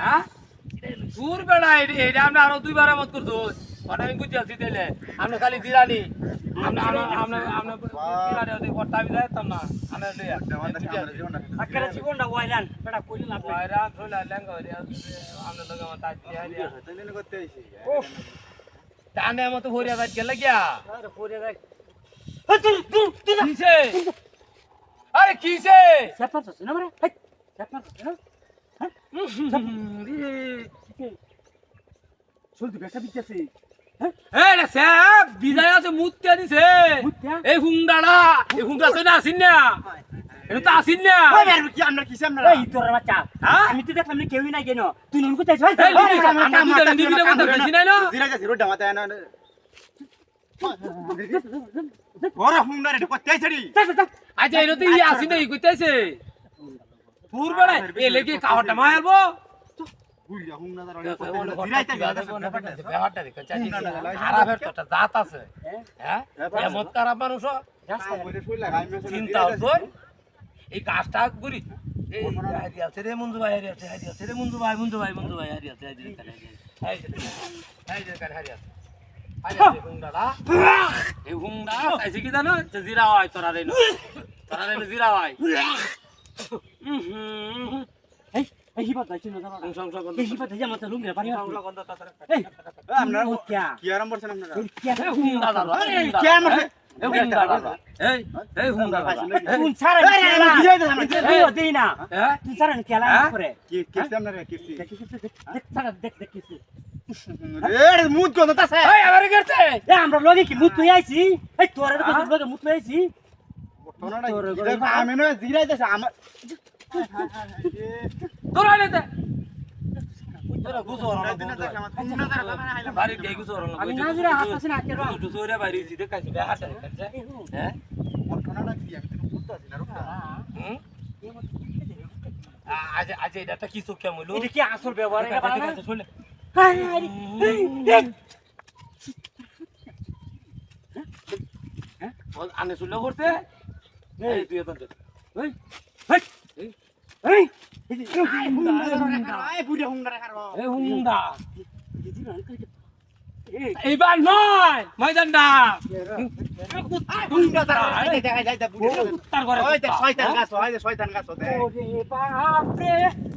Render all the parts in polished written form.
হ্যাঁ দূর বেড়া এটা আপনি আরো দুইবার মত করছো মানে আমি বুঝতে আছি তাইলে আপনি খালি জিরানি জিরানি ভট্টা আমি যাইতাম না আজকের জীবনটা ওয়াইরান বেটা কইলে লাভ নাই ওয়াইরান থইলা লেঙ্গা হইয়া আপনি লোক আমার তাই দিয়া তাইলে করতে আইছি ওহ টানে মতো ভরিয়া যাই গেল গিয়া আরে পড়ে দেখ কিসে আরে কিসে সেপার আছে না মানে হেই সেপার আছে না চল তুই বেটা বিচ্ছাছে এই রে সাহেব বিজয় আছে মুত্তিয়া দিছে এই হুংডা তো না আসিন না এটা তো আসিন না ওই আর কি আমরা কিসে আমরা এই তোর বাচ্চা হ্যাঁ? আমি তো দেখলাম কেউই নাই কেন তুই নুন কোথায় যাই এই আমরা দুজন নিবিলে কথা বেশি নাই না জিরা যাচ্ছে রোড মাথা না ওরা হুংডা রে করতে আইছড়ি আজ এর তো ই আসিন না ই কইতেছে দূর বেড়া এ লেগে খাওয়াটা মারবো বুইলা হুংডা দাঁড়া জিরাইতে ব্যাপারটা দেখেন খারাপের তো একটা জাত আছে হ্যাঁ এমন খারাপ মানুষ চিন্তা হচ্ছে এই কাজটা করি এই হারি আছে রে মঞ্জু ভাই হারি আছে রে মঞ্জু ভাই হারি আছে এই হুংডা চাইছে কি জানো জিরা হয় তোরা রে জিরা হয় এই এই হিবাত যাইছ না জানা এই হিবাত যাই আমার লুঙ্গি পানি এই আমরা কিয়া কি আরাম করছেন আপনারা কিয়া হুংডা দাদা কি আরাম করছেন এই হুংডা তুই ছাড়া তুই দেই না তুই ছাড়া খেলা করে কি কিসে আপনারা কিসে দেখ ছাড়া দেখ কিছু রে মুদ কোন তাছে এই আমারে করতে এ আমরা লগে কি মুত লই আইছি এই তোরে লগে মুত লই আইছি তোরা আমি না জিরাইতেছে আমার তোরা নেতে তোরা গুছর বাড়ি গে গুছর আমি না জুরা হাত আছে না কেরো তো জোরে বাইরে জিতে কাছে হাতে কাছে হ্যাঁ ঘটনাটা কি আমি তো বুঝতে আছি না রোডটা আজ এটা কি চোখ কেমন হলো এটা কি আসল ব্যবহার এটা বানা না শুনলে আনে শুনলে করতে এই তুই তো এই এই এই বুড়া হুংডা রাখারো এই হুংডা এইবার নয় ময়দানটা হুংডা দাঁড়া দেখা যায় বুড়া তার ঘরে ওই দেখ শয়তান গাছ ওতে ওরে বাপ রে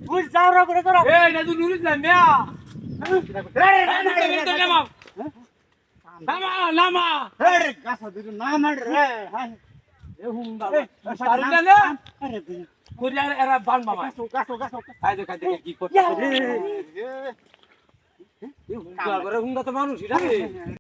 তুই যাও রে করে তোরা এই না তুই নুরিস না মিয়া নামা এই গাছ দুটো না মার রে এ হুংডা আরে করি এরা বান মামা গাছ আই দেখ কি করতে হুংডা করে হুংডা তো মানুষ এটা